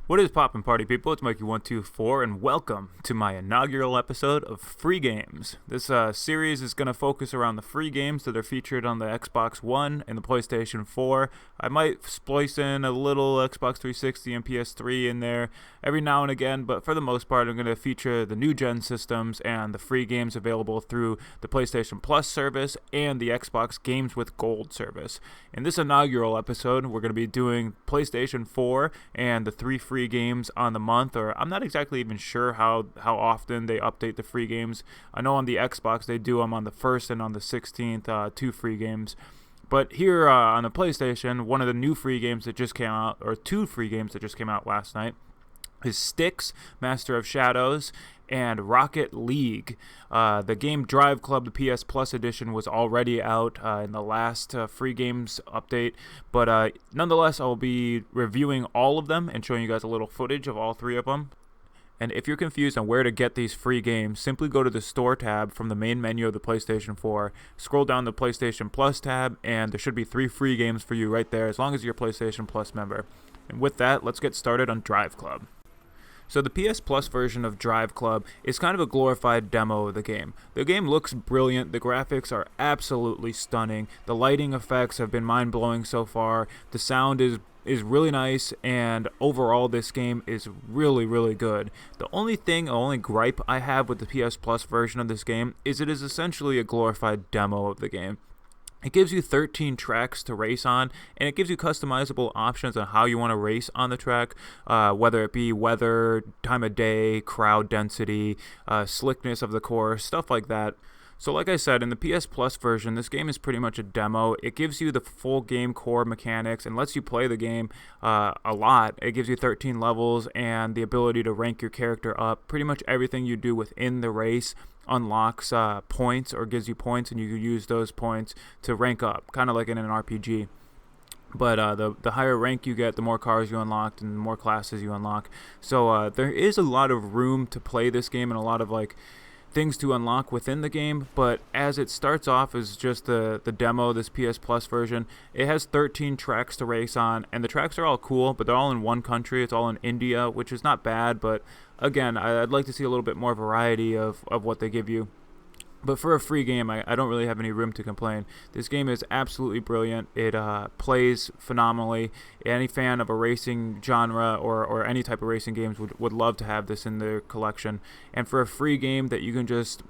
What is poppin' party people? It's Mikey124 and welcome to my inaugural episode of Free Games. This series is going to focus around the free games that are featured on the Xbox One and the PlayStation 4. I might splice in a little Xbox 360 and PS3 in there every now and again, but for the most part I'm going to feature the new gen systems and the free games available through the PlayStation Plus service and the Xbox Games with Gold service. In this inaugural episode, we're going to be doing PlayStation 4 and the three free games on the month, or I'm not exactly even sure how often they update the free games. I know on the Xbox they do them on the 1st and on the 16th, two free games. But here on the PlayStation, one of the new free games that just came out, or two free games that just came out last night, is Styx, Master of Shadows, and Rocket League. The game Driveclub, the PS Plus edition, was already out in the last free games update, but nonetheless, I'll be reviewing all of them and showing you guys a little footage of all three of them. And if you're confused on where to get these free games, simply go to the Store tab from the main menu of the PlayStation 4, scroll down the PlayStation Plus tab, and there should be three free games for you right there, as long as you're a PlayStation Plus member. And with that, let's get started on Driveclub. So the PS Plus version of Driveclub is kind of a glorified demo of the game. The game looks brilliant, the graphics are absolutely stunning, the lighting effects have been mind-blowing so far, the sound is really nice, and overall this game is really good. The only gripe I have with the PS Plus version of this game is it is essentially a glorified demo of the game. It gives you 13 tracks to race on, and it gives you customizable options on how you want to race on the track, whether it be weather, time of day, crowd density, slickness of the course, stuff like that. So like I said, in the PS Plus version, this game is pretty much a demo. It gives you the full game core mechanics and lets you play the game a lot. It gives you 13 levels and the ability to rank your character up. Pretty much everything you do within the race unlocks points or gives you points, and you can use those points to rank up, kind of like in an RPG. But the higher rank you get, the more cars you unlock and the more classes you unlock. So there is a lot of room to play this game and a lot of things to unlock within the game, but as it starts off as just the demo, this PS Plus version, it has 13 tracks to race on, and the tracks are all cool, but they're all in one country. It's all in India, which is not bad, but again, I'd like to see a little bit more variety of what they give you. But for a free game, I don't really have any room to complain. This game is absolutely brilliant. It plays phenomenally. Any fan of a racing genre or any type of racing games would love to have this in their collection. And for a free game that you can just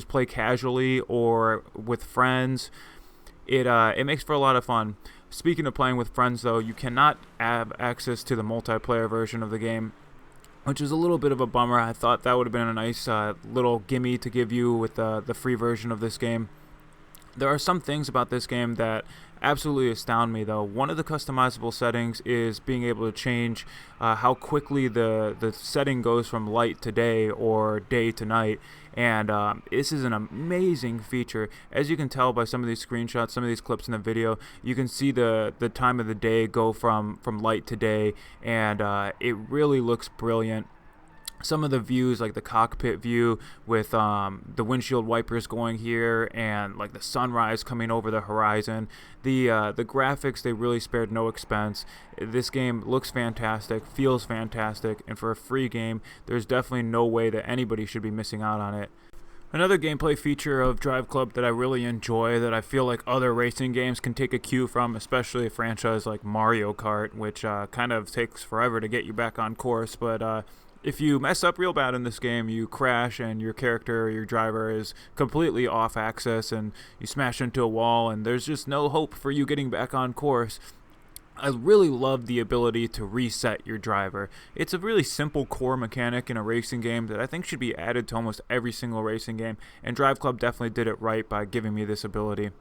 play casually or with friends, it makes for a lot of fun. Speaking of playing with friends, though, you cannot have access to the multiplayer version of the game, which is a little bit of a bummer. I thought that would have been a nice little gimme to give you with the free version of this game. There are some things about this game that absolutely astound me, though. One of the customizable settings is being able to change how quickly the setting goes from light to day or day to night. And this is an amazing feature. As you can tell by some of these screenshots, some of these clips in the video, you can see the time of the day go from light to day, and it really looks brilliant. Some of the views, like the cockpit view with the windshield wipers going here and like the sunrise coming over the horizon, the graphics, they really spared no expense. This game looks fantastic, feels fantastic, and for a free game, there's definitely no way that anybody should be missing out on it. Another gameplay feature of Driveclub that I really enjoy, that I feel like other racing games can take a cue from, especially a franchise like Mario Kart, which kind of takes forever to get you back on course, but if you mess up real bad in this game, you crash and your character or your driver is completely off axis and you smash into a wall and there's just no hope for you getting back on course. I really love the ability to reset your driver. It's a really simple core mechanic in a racing game that I think should be added to almost every single racing game, and Driveclub definitely did it right by giving me this ability.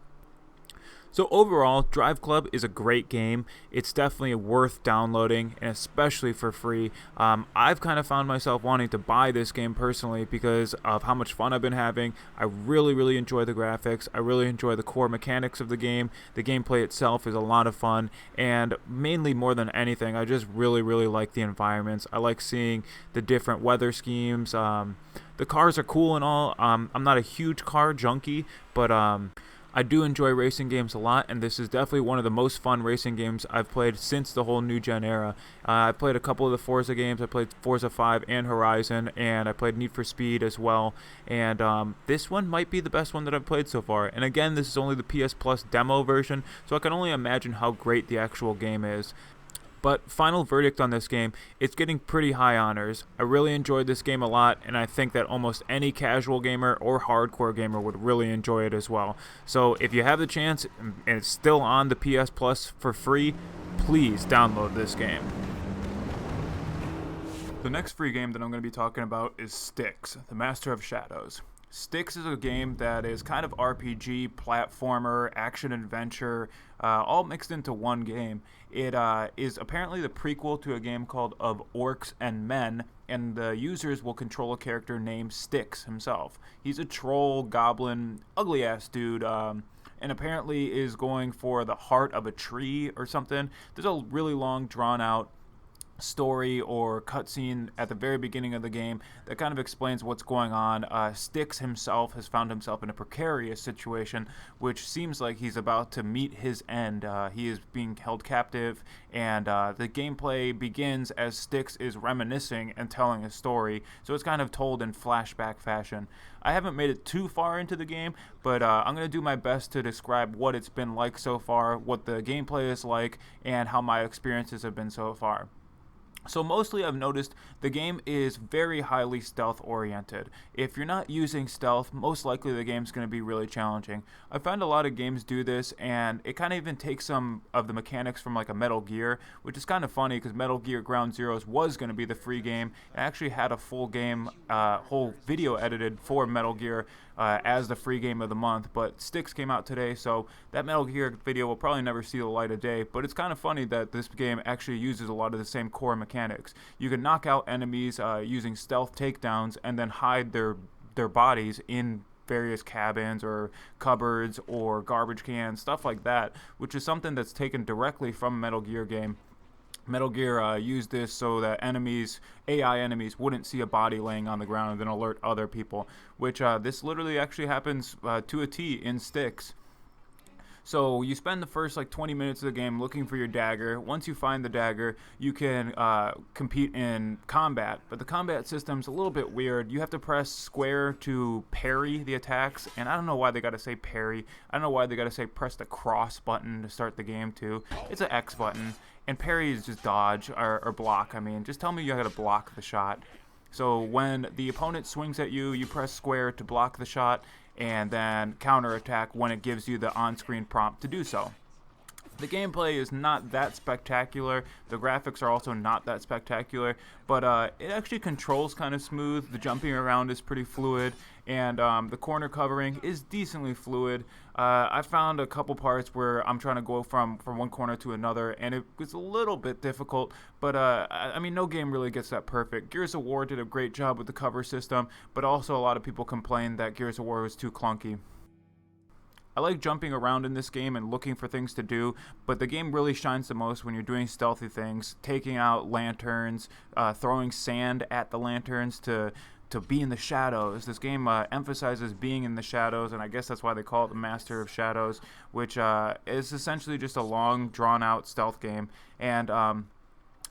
So overall, Driveclub is a great game. It's definitely worth downloading, and especially for free. I've kind of found myself wanting to buy this game personally because of how much fun I've been having. I really enjoy the graphics. I really enjoy the core mechanics of the game. The gameplay itself is a lot of fun, and mainly more than anything, I just really like the environments. I like seeing the different weather schemes. The cars are cool and all. I'm not a huge car junkie, but I do enjoy racing games a lot, and this is definitely one of the most fun racing games I've played since the whole new gen era. I played a couple of the Forza games. I played Forza 5 and Horizon, and I played Need for Speed as well. And this one might be the best one that I've played so far. And again, this is only the PS Plus demo version, so I can only imagine how great the actual game is. But final verdict on this game, it's getting pretty high honors. I really enjoyed this game a lot, and I think that almost any casual gamer or hardcore gamer would really enjoy it as well. So if you have the chance, and it's still on the PS Plus for free, please download this game. The next free game that I'm going to be talking about is Styx, the Master of Shadows. Styx is a game that is kind of RPG, platformer, action-adventure, all mixed into one game. It is apparently the prequel to a game called Of Orcs and Men, and the users will control a character named Styx himself. He's a troll, goblin, ugly-ass dude, and apparently is going for the heart of a tree or something. There's a really long, drawn-out story or cutscene at the very beginning of the game that kind of explains what's going on. Styx himself has found himself in a precarious situation, which seems like he's about to meet his end. He is being held captive, and the gameplay begins as Styx is reminiscing and telling a story, so it's kind of told in flashback fashion. I haven't made it too far into the game, but I'm going to do my best to describe what it's been like so far, what the gameplay is like, and how my experiences have been so far. So mostly I've noticed the game is very highly stealth oriented. If you're not using stealth, most likely the game's going to be really challenging. I find a lot of games do this, and it kind of even takes some of the mechanics from like a Metal Gear, which is kind of funny because Metal Gear Ground Zeroes was going to be the free game. I actually had a full game, whole video edited for Metal Gear as the free game of the month, but Styx came out today, so that Metal Gear video will probably never see the light of day. But it's kind of funny that this game actually uses a lot of the same core mechanics. You can knock out enemies using stealth takedowns and then hide their bodies in various cabins or cupboards or garbage cans, stuff like that, which is something that's taken directly from a Metal Gear game. Metal Gear used this so that AI enemies, wouldn't see a body laying on the ground and then alert other people, which this literally actually happens to a T in Styx. So you spend the first like 20 minutes of the game looking for your dagger. Once you find the dagger, you can compete in combat, but the combat system's a little bit weird. You have to press square to parry the attacks, and I don't know why they gotta say parry. I don't know why they gotta say press the cross button to start the game too. It's an X button, and parry is just dodge or block. I mean, just tell me you gotta block the shot. So when the opponent swings at you, you press square to block the shot, and then counterattack when it gives you the on-screen prompt to do so. The gameplay is not that spectacular. The graphics are also not that spectacular, but it actually controls kind of smooth. The jumping around is pretty fluid, and the corner covering is decently fluid. I found a couple parts where I'm trying to go from one corner to another, and it was a little bit difficult, but I mean, no game really gets that perfect. Gears of War did a great job with the cover system, but also a lot of people complained that Gears of War was too clunky. I like jumping around in this game and looking for things to do, but the game really shines the most when you're doing stealthy things, taking out lanterns, throwing sand at the lanterns to be in the shadows. This game emphasizes being in the shadows, and I guess that's why they call it the Master of Shadows, which is essentially just a long, drawn-out stealth game. And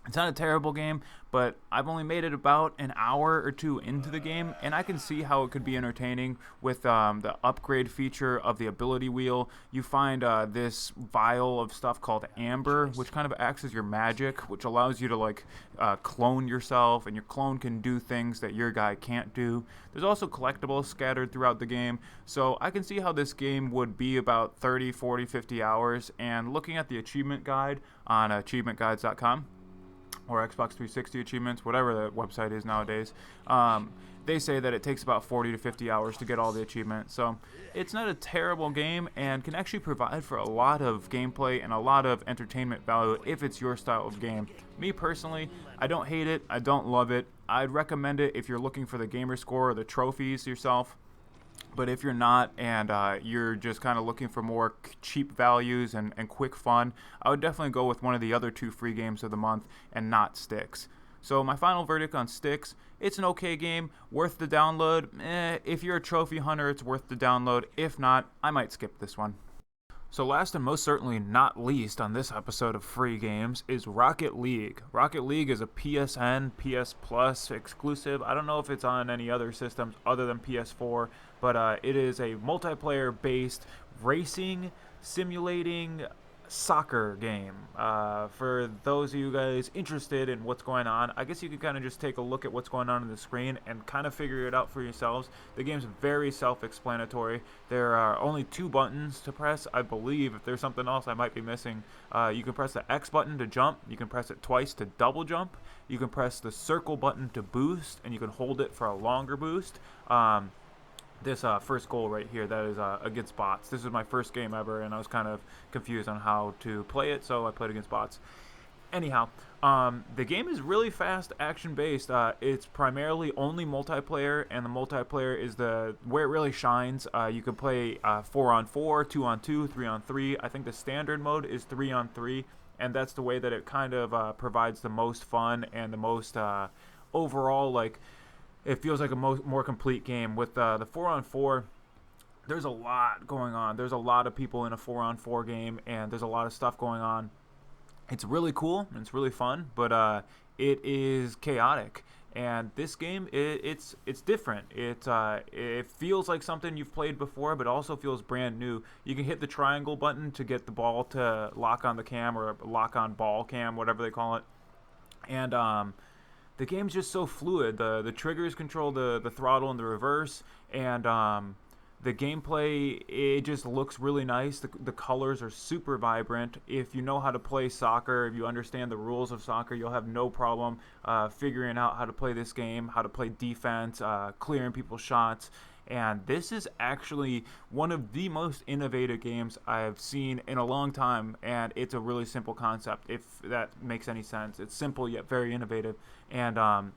it's not a terrible game, but I've only made it about an hour or two into the game, and I can see how it could be entertaining with the upgrade feature of the ability wheel. You find this vial of stuff called amber, which kind of acts as your magic, which allows you to like clone yourself, and your clone can do things that your guy can't do. There's also collectibles scattered throughout the game, so I can see how this game would be about 30, 40, 50 hours, and looking at the achievement guide on achievementguides.com, or Xbox 360 achievements, whatever the website is nowadays, they say that it takes about 40 to 50 hours to get all the achievements. So it's not a terrible game and can actually provide for a lot of gameplay and a lot of entertainment value if it's your style of game. Me personally, I don't hate it, I don't love it. I'd recommend it if you're looking for the gamer score or the trophies yourself. But if you're not, and you're just kind of looking for more cheap values and quick fun, I would definitely go with one of the other two free games of the month and not Styx. So my final verdict on Styx, it's an okay game, worth the download. If you're a trophy hunter, it's worth the download. If not, I might skip this one. So last and most certainly not least on this episode of Free Games is Rocket League. Rocket League is a PSN, PS Plus exclusive. I don't know if it's on any other systems other than PS4, but it is a multiplayer-based racing, simulating soccer game. For those of you guys interested in what's going on, I guess you could kind of just take a look at what's going on the screen and kind of figure it out for yourselves. The game's very self-explanatory. There are only 2 buttons to press, I believe. If there's something else I might be missing, you can press the X button to jump, you can press it twice to double jump, you can press the circle button to boost, and you can hold it for a longer boost. This first goal right here, that is against bots. This is my first game ever, and I was kind of confused on how to play it, so I played against bots. Anyhow, the game is really fast, action-based. It's primarily only multiplayer, and the multiplayer is where it really shines. You can play 4-on-4, 2-on-2, 3-on-3. I think the standard mode is 3-on-3, and that's the way that it kind of provides the most fun and the most overall, like, it feels like a more complete game. With the 4-on-4, there's a lot going on. There's a lot of people in a 4-on-4 game, and there's a lot of stuff going on. It's really cool, and it's really fun, but it is chaotic. And this game, it's different. It feels like something you've played before, but also feels brand new. You can hit the triangle button to get the ball to lock on the cam, or lock on ball cam, whatever they call it. And the game's just so fluid. The triggers control the throttle and the reverse, and the gameplay, it just looks really nice. The colors are super vibrant. If you know how to play soccer, if you understand the rules of soccer, you'll have no problem figuring out how to play this game, how to play defense, clearing people's shots. And this is actually one of the most innovative games I've seen in a long time, and it's a really simple concept, if that makes any sense. It's simple yet very innovative, and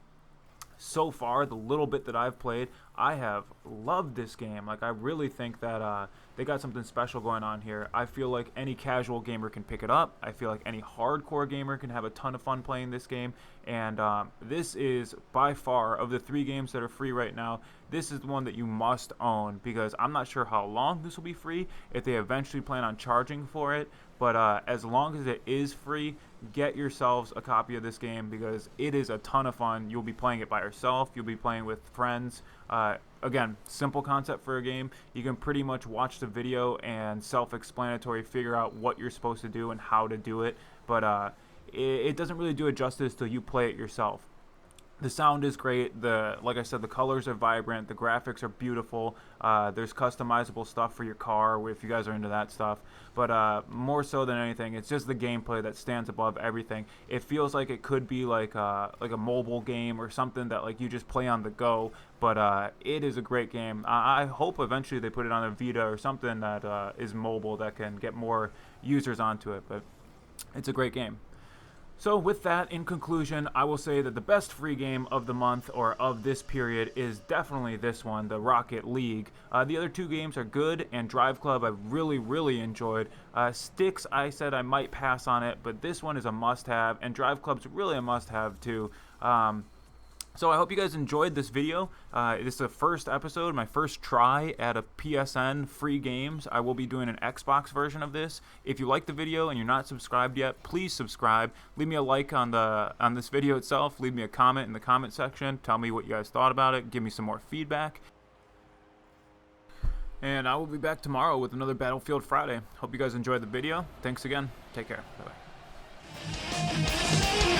so far, the little bit that I've played, I have loved this game. Like, I really think that they got something special going on here. I feel like any casual gamer can pick it up. I feel like any hardcore gamer can have a ton of fun playing this game. And this is, by far, of the 3 games that are free right now, this is the one that you must own, because I'm not sure how long this will be free, if they eventually plan on charging for it. But as long as it is free, get yourselves a copy of this game, because it is a ton of fun. You'll be playing it by yourself. You'll be playing with friends. Again, simple concept for a game. You can pretty much watch the video and self-explanatory figure out what you're supposed to do and how to do it. But it doesn't really do it justice till you play it yourself. The sound is great. Like I said, the colors are vibrant. The graphics are beautiful. There's customizable stuff for your car, if you guys are into that stuff. But more so than anything, it's just the gameplay that stands above everything. It feels like it could be like a mobile game or something that like you just play on the go. But it is a great game. I hope eventually they put it on a Vita or something that is mobile that can get more users onto it. But it's a great game. So with that, in conclusion, I will say that the best free game of the month, or of this period, is definitely this one, the Rocket League. The other 2 games are good, and Driveclub I really, really enjoyed. Styx, I said I might pass on it, but this one is a must-have, and Driveclub's really a must-have too. So I hope you guys enjoyed this video. This is the first episode, my first try at a PSN free games. I will be doing an Xbox version of this. If you like the video and you're not subscribed yet, please subscribe. Leave me a like on this video itself. Leave me a comment in the comment section. Tell me what you guys thought about it. Give me some more feedback. And I will be back tomorrow with another Battlefield Friday. Hope you guys enjoyed the video. Thanks again. Take care. Bye-bye.